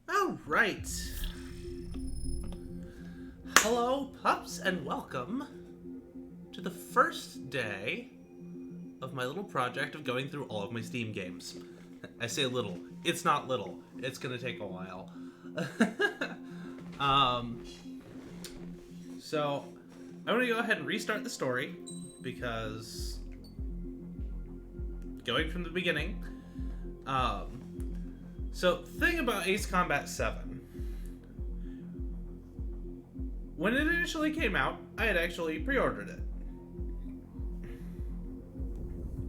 All right. Hello, pups, and welcome to the first day of my little project of going through all of my Steam games. I say little. It's not little. It's gonna take a while. um, so I'm gonna go ahead and restart the story because going from the beginning. So thing about Ace Combat 7. When it initially came out, I had actually pre-ordered it.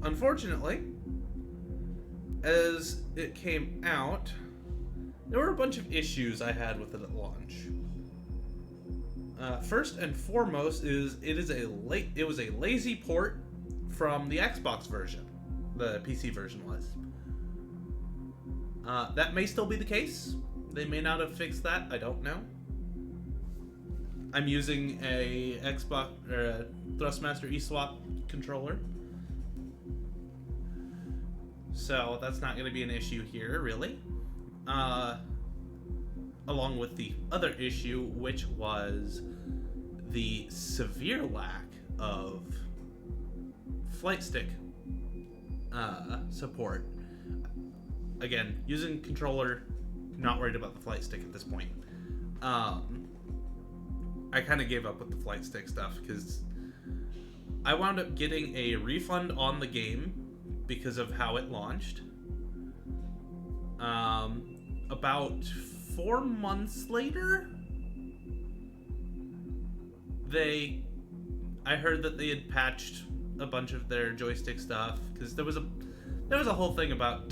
Unfortunately, as it came out, there were a bunch of issues I had with it at launch. First and foremost is it was a lazy port from the Xbox version. The PC version was. That may still be the case. They may not have fixed that. I don't know. I'm using a Xbox or a Thrustmaster eSwap controller, so that's not going to be an issue here, really. Along with the other issue, which was the severe lack of flight stick support. Again, using controller, not worried about the flight stick at this point. I kind of gave up with the flight stick stuff because I wound up getting a refund on the game because of how it launched. About 4 months later, I heard that they had patched a bunch of their joystick stuff because there was a whole thing about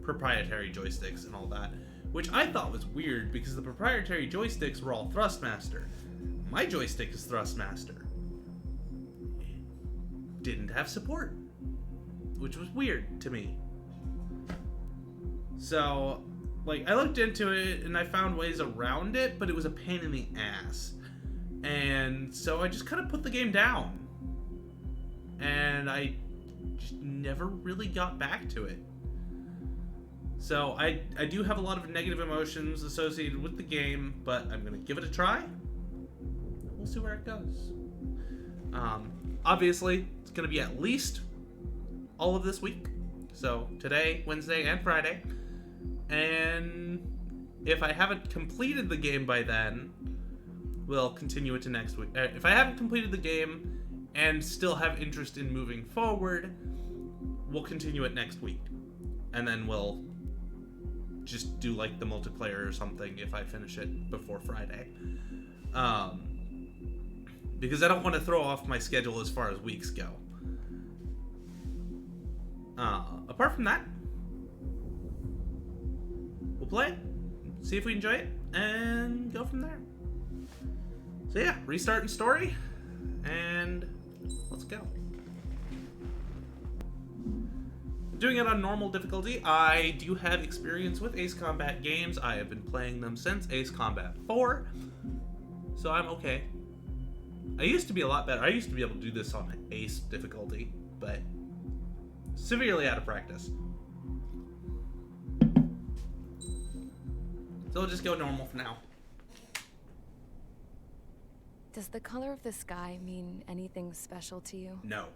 proprietary joysticks and all that, which I thought was weird because the proprietary joysticks were all Thrustmaster. My joystick is Thrustmaster. Didn't have support, which was weird to me. So, I looked into it and I found ways around it, but it was a pain in the ass. And so I just kind of put the game down. And I just never really got back to it. So I do have a lot of negative emotions associated with the game, but I'm going to give it a try. We'll see where it goes. Obviously, it's going to be at least all of this week. So today, Wednesday, and Friday. And if I haven't completed the game by then, we'll continue it to next week. If I haven't completed the game and still have interest in moving forward, we'll continue it next week. And then we'll just do the multiplayer or something if I finish it before Friday. Because I don't want to throw off my schedule as far as weeks go. Apart from that, we'll play, see if we enjoy it, and go from there. So yeah, restarting story, and let's go. Doing it on normal difficulty. I do have experience with Ace Combat games. I have been playing them since Ace Combat 4, so I'm okay. I used to be a lot better. I used to be able to do this on Ace difficulty, but severely out of practice. So we'll just go normal for now. Does the color of the sky mean anything special to you? No.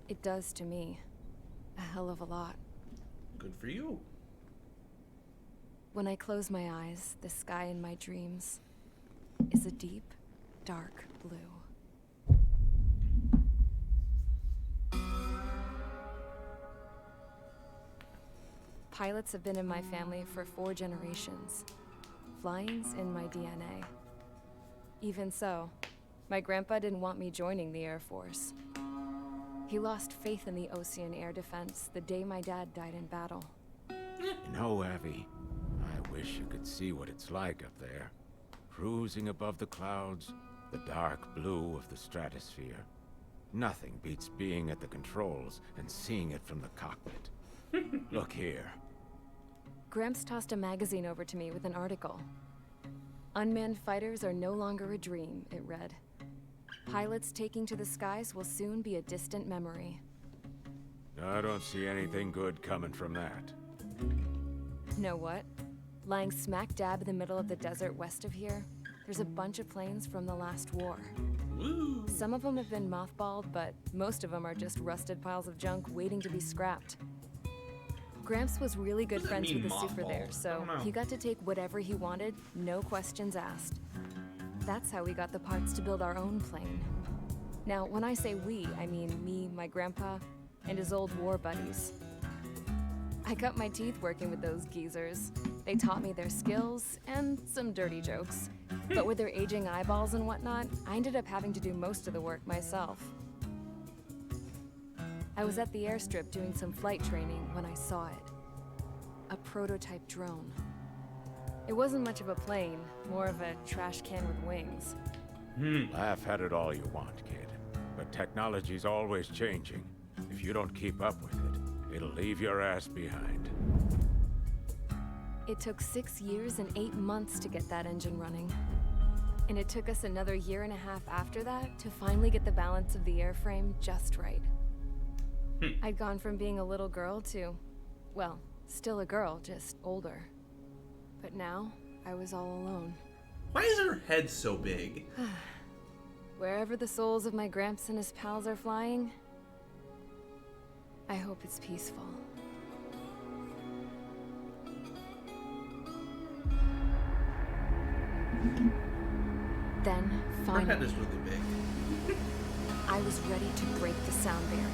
It does to me. A hell of a lot. Good for you. When I close my eyes, the sky in my dreams is a deep, dark blue. Pilots have been in my family for 4 generations. Flying's in my DNA. Even so, my grandpa didn't want me joining the Air Force. He lost faith in the Ocean Air Defense the day my dad died in battle. You know, Abby, I wish you could see what it's like up there. Cruising above the clouds, the dark blue of the stratosphere. Nothing beats being at the controls and seeing it from the cockpit. Look here. Gramps tossed a magazine over to me with an article. Unmanned fighters are no longer a dream, it read. Pilots taking to the skies will soon be a distant memory. I don't see anything good coming from that. Know what? Lying smack dab in the middle of the desert west of here, there's a bunch of planes from the last war. Woo. Some of them have been mothballed, but most of them are just rusted piles of junk waiting to be scrapped. Gramps was really good What does that friends mean, with the super there, mothballed? I so don't know. he got to take whatever he wanted, no questions asked. That's how we got the parts to build our own plane. Now, when I say we, I mean me, my grandpa, and his old war buddies. I cut my teeth working with those geezers. They taught me their skills and some dirty jokes. But with their aging eyeballs and whatnot, I ended up having to do most of the work myself. I was at the airstrip doing some flight training when I saw it. A prototype drone. It wasn't much of a plane, more of a trash can with wings. Laugh at it all you want, kid. But technology's always changing. If you don't keep up with it, it'll leave your ass behind. It took 6 years and 8 months to get that engine running. And it took us another year and a half after that to finally get the balance of the airframe just right. I'd gone from being a little girl to, well, still a girl, just older. But now, I was all alone. Why is her head so big? Wherever the souls of my Gramps and his pals are flying, I hope it's peaceful. Then, Her head finally, is really big. I was ready to break the sound barrier.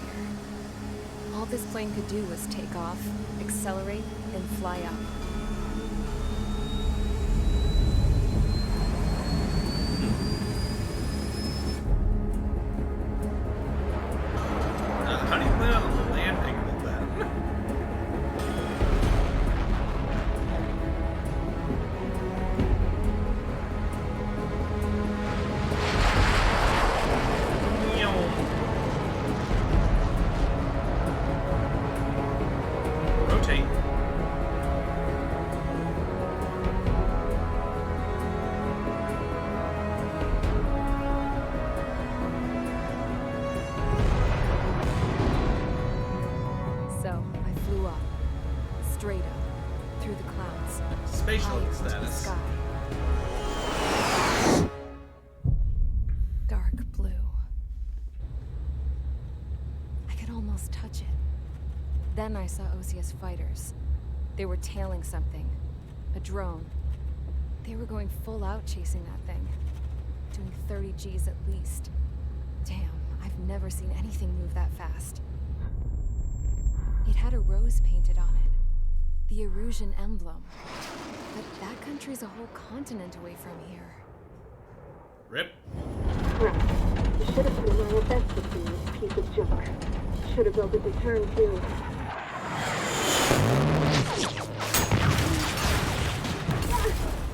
All this plane could do was take off, accelerate, and fly up. How do you plan on landing with that? Rotate. So, I flew up. Straight up. Through the clouds. Spatial higher into the status. sky. Dark blue. I could almost touch it. Then I saw Osius fighters. They were tailing something. A drone. They were going full out chasing that thing. Doing 30 Gs at least. Damn, I've never seen anything move that fast. It had a rose painted on it. The Erusian emblem. But that country's a whole continent away from here. Rip. Right. You should have put in my best to see this piece of junk. Should have built a return too.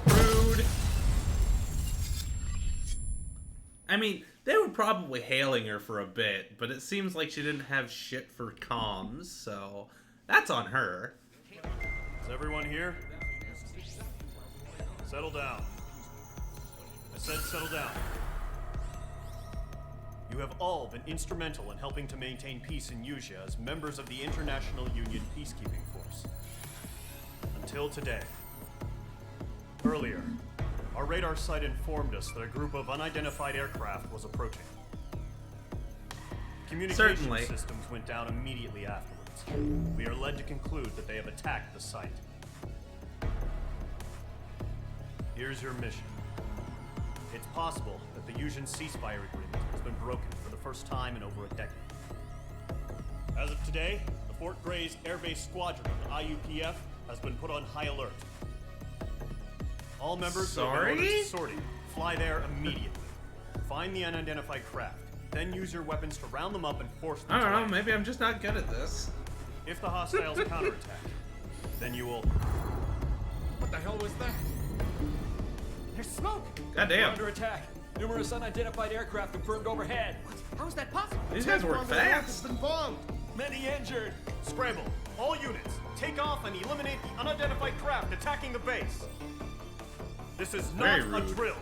Rude. I mean, they were probably hailing her for a bit, but it seems like she didn't have shit for comms, so that's on her. Is everyone here? Settle down. I said settle down. You have all been instrumental in helping to maintain peace in Yuzha as members of the International Union Peacekeeping Force. Until today. Earlier, our radar site informed us that a group of unidentified aircraft was approaching. Communication Certainly. systems went down immediately afterwards. We are led to conclude that they have attacked the site. Here's your mission. It's possible that the Yuzhan ceasefire agreement has been broken for the first time in over a decade. As of today, the Fort Grays Air Base Squadron of the IUPF has been put on high alert. All members who have been ordered Sorry? to sortie, fly there immediately. Find the unidentified craft, then use your weapons to round them up and force them I don't to know, land. maybe I'm just not good at this. If the hostiles counterattack, then you will... What the hell was that? There's smoke! We're Goddamn. under attack. Numerous unidentified aircraft confirmed overhead. How is that possible? These guys work fast. Been bombed. Many injured! Scramble! All units, take off and eliminate the unidentified craft attacking the base! This is not Very a rude. drill!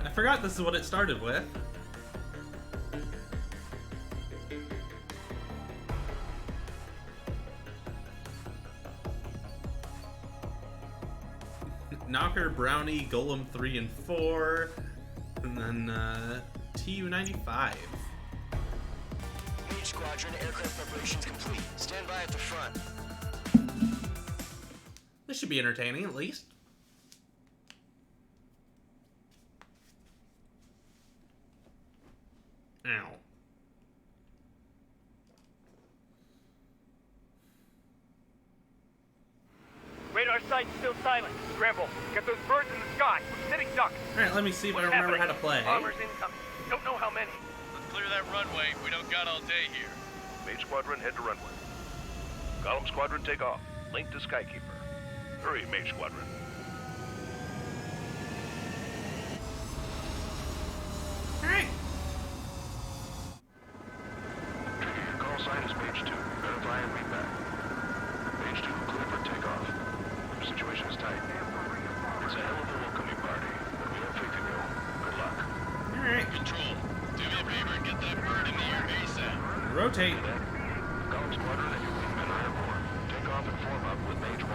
I forgot this is what it started with. Knocker, Brownie, Golem 3 and 4, and then Tu-95. Mage Squadron, aircraft preparations complete. Stand by at the front. This should be entertaining, at least. Ow. Radar site's still silent. Scramble. Get those birds in the sky. We're sitting ducks. Alright, let me see if I What's remember happening? how to play. Bombers incoming. Don't know how many. Let's clear that runway. We don't got all day here. Mage Squadron, head to runway. Golem Squadron, take off. Link to Skykeeper. Hurry, Mage Squadron. Alright. Trigger, your call sign is Mage 2. Verify and read back. Mage 2, clear for takeoff. Your situation is tight. It's a hell of a welcoming party, but we have faith in you. Good luck. Alright. Control, do me a favor and get that bird in the air ASAP. Rotate. Golem Squadron and your wingmen are airborne. Take off and form up with Mage 1.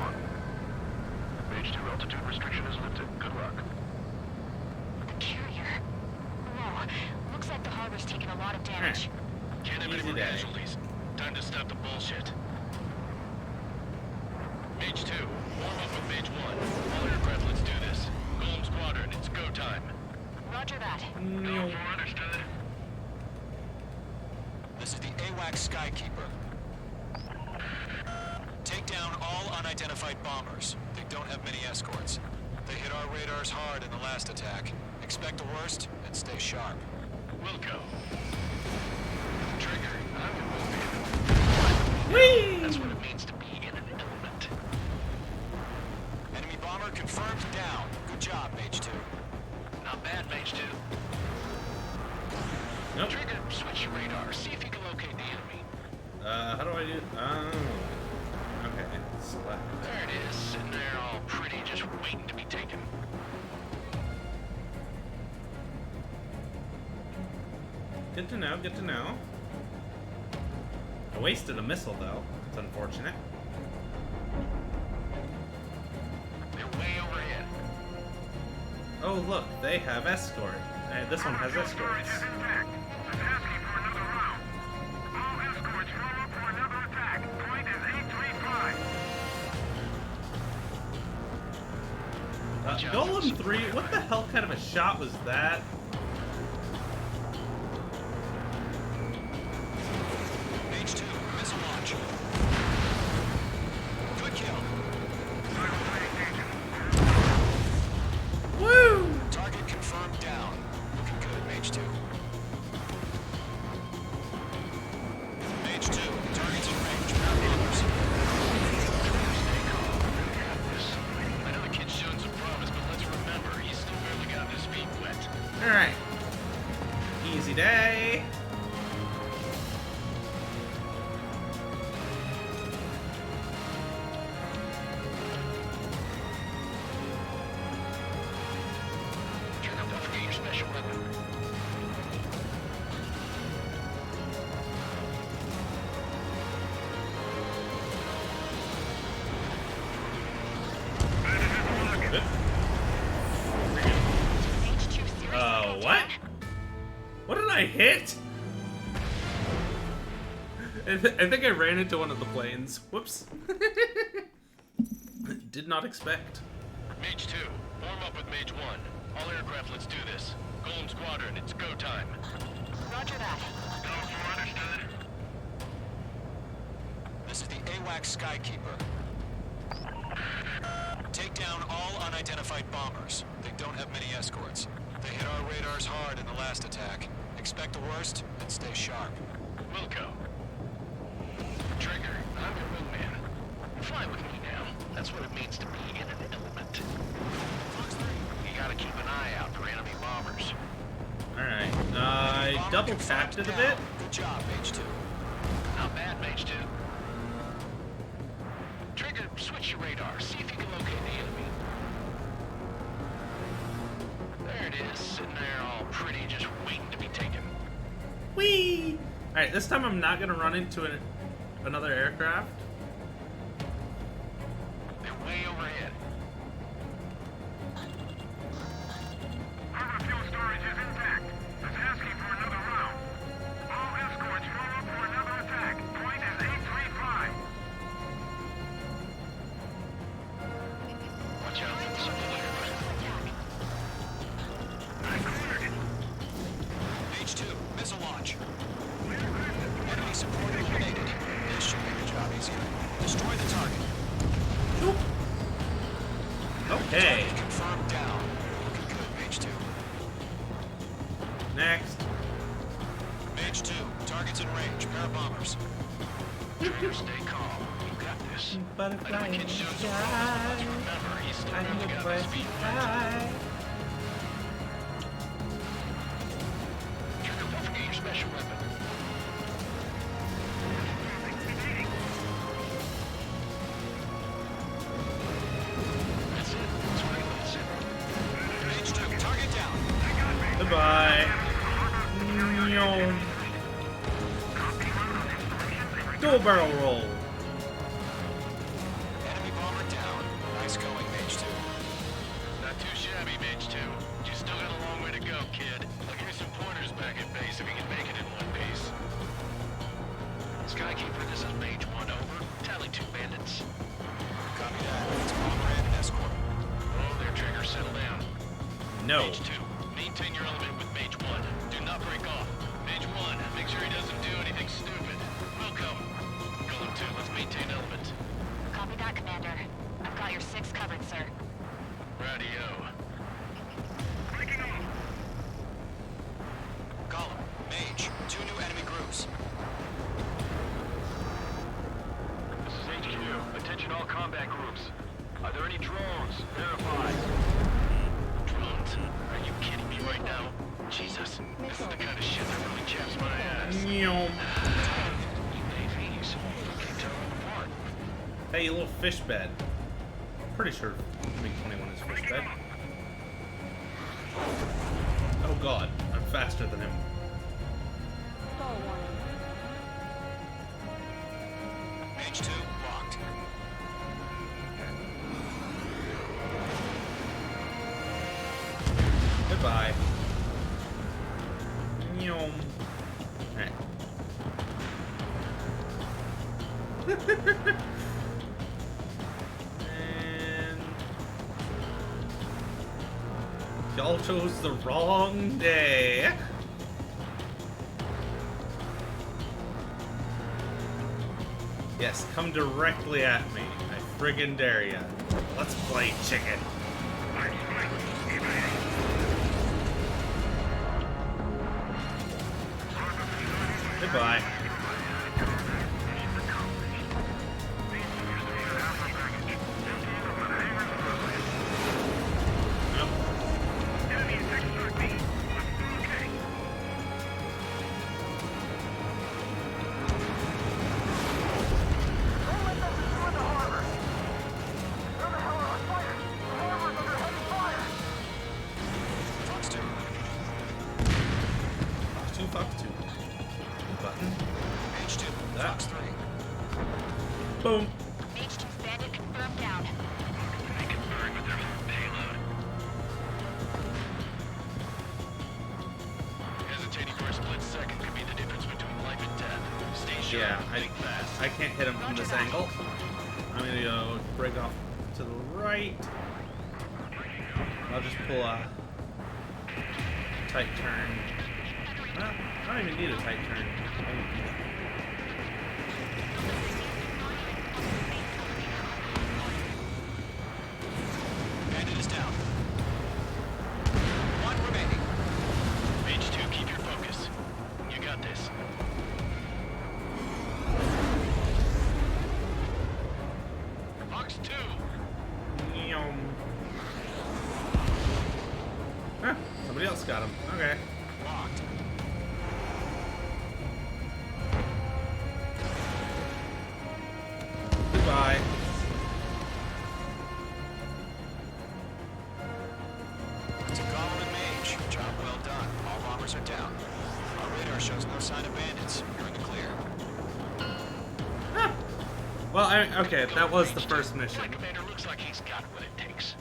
Mage 2 altitude restriction is lifted. Good luck. Carrier. Whoa. Looks like the harbor's taken a lot of damage. Can't have any Easy more day. casualties. Time to stop the bullshit. Mage 2, warm up with Mage 1. All aircraft, let's do this. Golem Squadron, it's go time. Roger that. No. Understood. This is the AWAC Skykeeper. Take down all unidentified bombers. They don't have many escorts. They hit our radars hard in the last attack. Expect the worst and stay sharp. Wilco. Trigger, I'm your movie. Whee! That's what it means to be in an element. Enemy bomber confirmed down. Good job, Mage 2. Not bad, Mage 2. Nope. Trigger, switch your radar. See if you can locate the enemy. How do I do? Oh. Okay. Select. There it is, sitting there all pretty, just waiting to be taken. Good to know, good to know. I wasted a missile, though. It's unfortunate. They're way overhead. Oh, look, they have escort. This one has escorts. Golem 3, what the hell kind of a shot was that? Mage 2, missile launch. Good kill. Woo! Target confirmed down. Looking good, Mage 2. Mage 2, target's in range. Bombers. I know the kid's showing some promise, but let's remember, he's still barely got his feet wet. Alright. Easy day. Trigger, don't forget your special weapon. What? What did I hit? I think I ran into one of the planes. Whoops. Did not expect. Mage 2, warm up with Mage 1. All aircraft, let's do this. Golem Squadron, it's go time. Roger that. Understood. This is the AWAC Skykeeper. Take down all unidentified bombers. They don't have many escorts. They hit our radars hard in the last attack. Expect the worst and stay sharp. Wilco. Trigger, I'm your wingman. Fly with me now. That's what it means to be in an element. You gotta keep an eye out for enemy bombers. Alright. I Bomber double confirmed tapped it a down. bit. Good job, Mage 2. Not bad, Mage 2. Trigger, switch your radar. See if you can locate the enemy. There it is, sitting there all pretty, just waiting to be taken. Whee! Alright, this time I'm not gonna run into another aircraft. They're way overhead. is intact. It's asking for another round. All escorts roll up for another attack. Point is 835. Watch out for the supply. H2, missile launch. Enemy support eliminated. This should make the job easier. Destroy the target. Okay. Target confirmed down. Looking good, Mage 2. Next. Mage 2, target's in range. Pair of bombers. Stay calm. You got this. Butterfly I know in it the can show some sky. problems, but remember, he's still I'm really the got his best feet wet. guy. Trigger, don't forget your special weapon. That's it. That's what I said. Mage 2, target down. Goodbye. No. Dual barrel roll. Enemy bomber down. Nice going, Mage 2. Not too shabby, Mage 2. You still got a long way to go, kid. I'll give you some pointers back at base if you can make it in one piece. Skykeeper, this is Mage 1, over. Tally 2 bandits. Copy that. It's bomber and an escort. Oh, there, Trigger, settle down. No. Mage 2, maintain your element with Mage 1. Do not break off. Mage 1, make sure he doesn't do anything stupid. Welcome. Golem 2, let's maintain element. Copy that, Commander. I've got your 6 covered, sir. Radio. Column, Mage, 2 new enemy groups. This is HQ. Attention all combat groups. Are there any drones? Verify. Drones? Are you kidding me right now? Jesus, this is the kind of shit that really chaps my ass. Meow. UAVs. Can't tell them apart. Hey, you little fish bed. Pretty sure MiG-21 is fish bed. Oh god, I'm faster than him. Stall warning. Mage 2, locked. Goodbye. Meow. Alright. And y'all chose the wrong day. Yes, come directly at me. I friggin' dare ya. Let's play chicken. Goodbye. Nope. Fox 2. Fox 2. Button. Mage 2, That. Fox 3. Boom. Mage 2's bandit confirmed down. They can burn with their payload. Hesitating for a split second could be the difference between life and death. Stay sharp, Yeah, think fast. I can't hit him from this angle. I'm gonna go break off to the right. I'll just pull a tight turn. Well, I don't even need a tight turn. Bandit is down. 1 remaining. Mage 2, keep your focus. You got this. Fox 2. Yum. Huh, somebody else got him. Okay. Locked. Goodbye. To Golem and Mage, job well done. All bombers are down. Our radar shows no sign of bandits. You're in the clear. Huh. Well, okay, that was the first mission. My commander looks like he's got what it takes.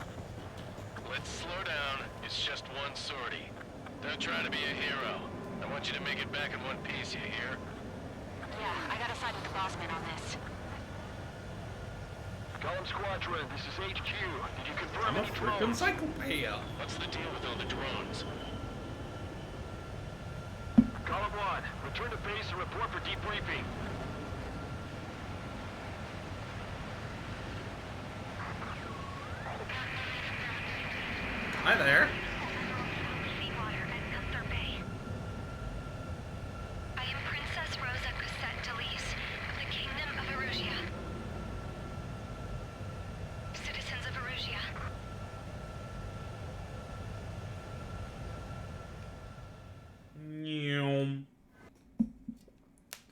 Let's slow down. It's just one sortie. Don't try to be a hero. I want you to make it back in one piece, you hear? Yeah, I gotta side with the boss man on this. Column Squadron, this is HQ. Did you confirm I'm a any freaking drones? encyclopedia. What's the deal with all the drones? Column 1, return to base and report for debriefing. Hi there. Seawater at Gunther Bay. I am Princess Rosa Cosette Delise of the Kingdom of Erusia. Citizens of Erusia.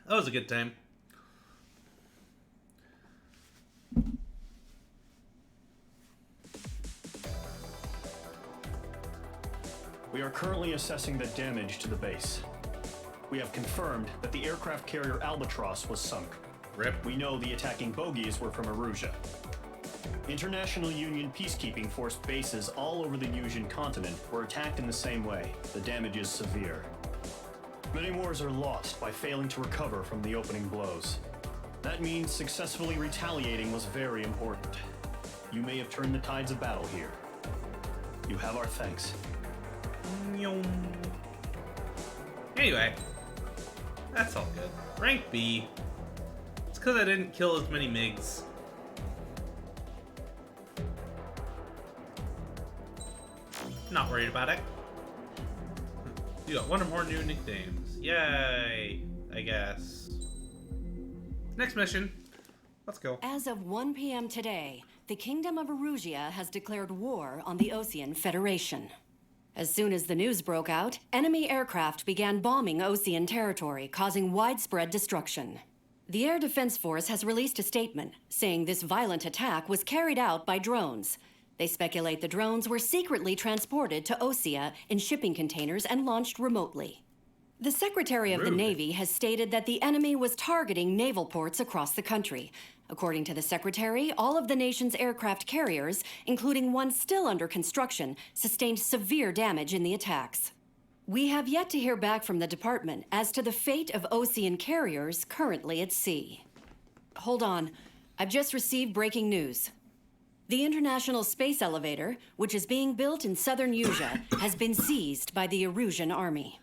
That was a good time. We are currently assessing the damage to the base. We have confirmed that the aircraft carrier Albatross was sunk. Rip. We know the attacking bogies were from Erusia. International Union peacekeeping force bases all over the Yusian continent were attacked in the same way. The damage is severe. Many wars are lost by failing to recover from the opening blows. That means successfully retaliating was very important. You may have turned the tides of battle here. You have our thanks. Anyway, that's all good. Rank B. It's because I didn't kill as many MiGs. Not worried about it. You got one or more new nicknames. Yay, I guess. Next mission. Let's go. As of 1 p.m. today, the Kingdom of Erusia has declared war on the Osean Federation. As soon as the news broke out, enemy aircraft began bombing Osean territory, causing widespread destruction. The Air Defense Force has released a statement saying this violent attack was carried out by drones. They speculate the drones were secretly transported to Osea in shipping containers and launched remotely. The Secretary of the Navy has stated that the enemy was targeting naval ports across the country. According to the Secretary, all of the nation's aircraft carriers, including one still under construction, sustained severe damage in the attacks. We have yet to hear back from the department as to the fate of Osean carriers currently at sea. Hold on, I've just received breaking news. The International Space Elevator, which is being built in southern Yusia, has been seized by the Erusian army.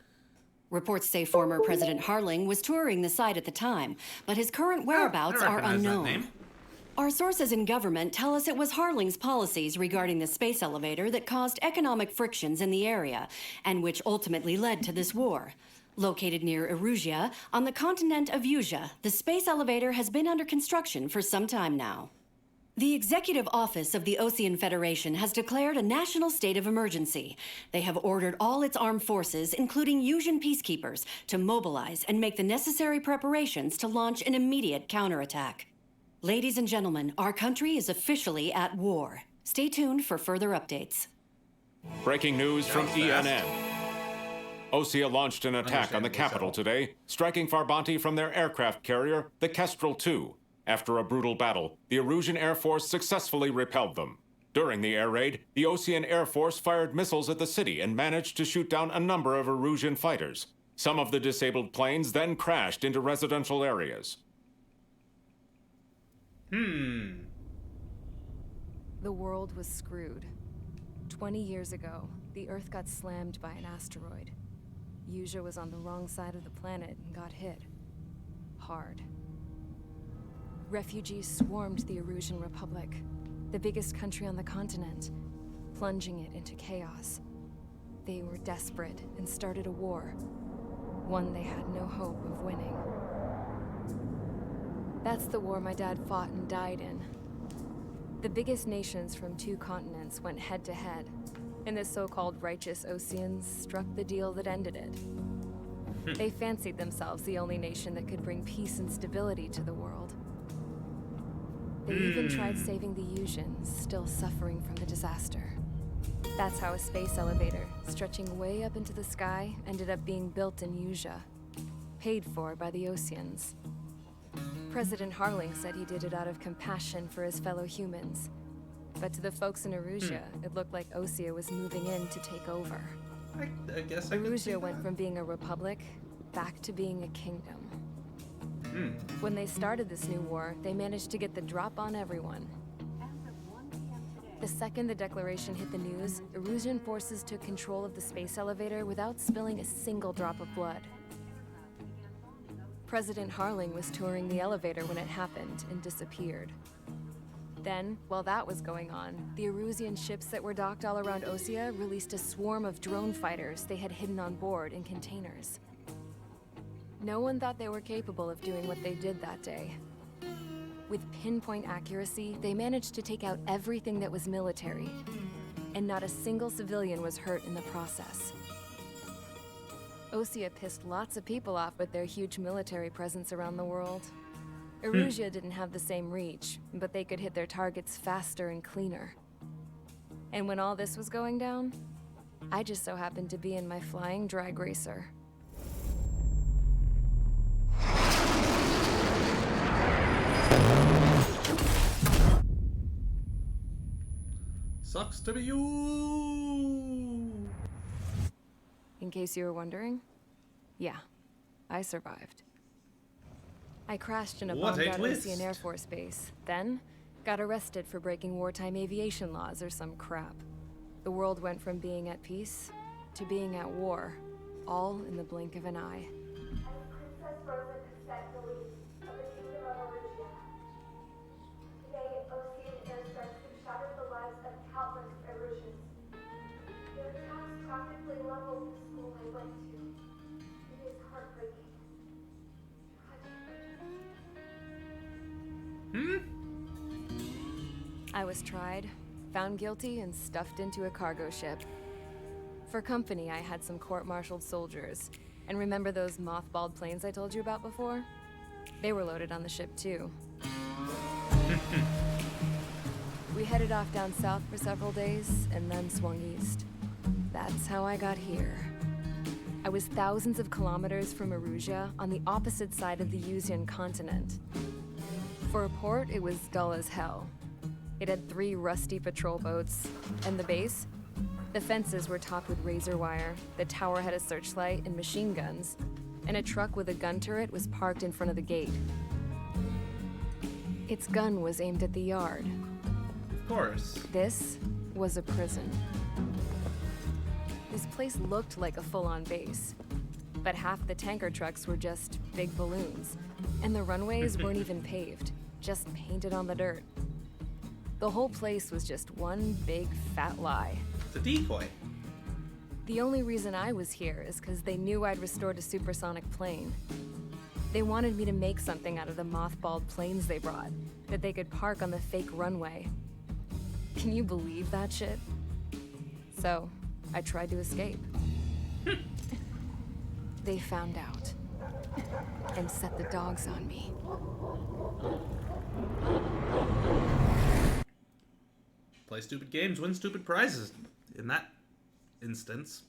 Reports say former President Harling was touring the site at the time, but his current whereabouts are unknown. Our sources in government tell us it was Harling's policies regarding the space elevator that caused economic frictions in the area, and which ultimately led to this war. Located near Erusia, on the continent of Yusia, the space elevator has been under construction for some time now. The Executive Office of the Osean Federation has declared a national state of emergency. They have ordered all its armed forces, including Yusian peacekeepers, to mobilize and make the necessary preparations to launch an immediate counterattack. Ladies and gentlemen, our country is officially at war. Stay tuned for further updates. Breaking news from ENN. Osea launched an attack on the capital today, striking Farbanti from their aircraft carrier, the Kestrel II. After a brutal battle, the Erusian Air Force successfully repelled them. During the air raid, the Osean Air Force fired missiles at the city and managed to shoot down a number of Erusian fighters. Some of the disabled planes then crashed into residential areas. The world was screwed. 20 years ago, the Earth got slammed by an asteroid. Yusia was on the wrong side of the planet and got hit. Hard. Refugees swarmed the Erusian Republic, the biggest country on the continent, plunging it into chaos. They were desperate and started a war, one they had no hope of winning. That's the war my dad fought and died in. The biggest nations from 2 continents went head-to-head, and the so-called righteous Oseans struck the deal that ended it. They fancied themselves the only nation that could bring peace and stability to the world. They even tried saving the Yusians, still suffering from the disaster. That's how a space elevator, stretching way up into the sky, ended up being built in Yusia, paid for by the Oseans. President Harling said he did it out of compassion for his fellow humans. But to the folks in Erusia, it looked like Osea was moving in to take over. I guess I could see Erusea went that. from being a republic back to being a kingdom. Hmm. When they started this new war, they managed to get the drop on everyone. The second the Declaration hit the news, Erusian forces took control of the space elevator without spilling a single drop of blood. President Harling was touring the elevator when it happened and disappeared. Then, while that was going on, the Erusian ships that were docked all around Osea released a swarm of drone fighters they had hidden on board in containers. No one thought they were capable of doing what they did that day. With pinpoint accuracy, they managed to take out everything that was military, and not a single civilian was hurt in the process. Osea pissed lots of people off with their huge military presence around the world. Erusea didn't have the same reach, but they could hit their targets faster and cleaner. And when all this was going down, I just so happened to be in my flying drag racer. Sucks to be you. In case you were wondering, yeah, I survived. I crashed in a What a bombed-out twist. Ocean Air Force base, then got arrested for breaking wartime aviation laws or some crap. The world went from being at peace to being at war, all in the blink of an eye. Princess Rosa Cassette Louise of the Kingdom of Erusia. Today, Ocean airstrikes have shattered the lives of countless Erusians. Their attacks practically leveled the school I went to. It is heartbreaking. I was tried, found guilty, and stuffed into a cargo ship. For company, I had some court-martialed soldiers. And remember those mothballed planes I told you about before? They were loaded on the ship, too. We headed off down south for several days, and then swung east. That's how I got here. I was thousands of kilometers from Erusea, on the opposite side of the Yuzian continent. For a port, it was dull as hell. It had 3 rusty patrol boats, and the base? The fences were topped with razor wire, the tower had a searchlight and machine guns, and a truck with a gun turret was parked in front of the gate. Its gun was aimed at the yard. Of course. This was a prison. This place looked like a full-on base, but half the tanker trucks were just big balloons, and the runways weren't even paved, just painted on the dirt. The whole place was just one big fat lie. It's a decoy. The only reason I was here is because they knew I'd restored a supersonic plane. They wanted me to make something out of the mothballed planes they brought, that they could park on the fake runway. Can you believe that shit? So, I tried to escape. They found out, and set the dogs on me. Play stupid games, win stupid prizes. In that instance.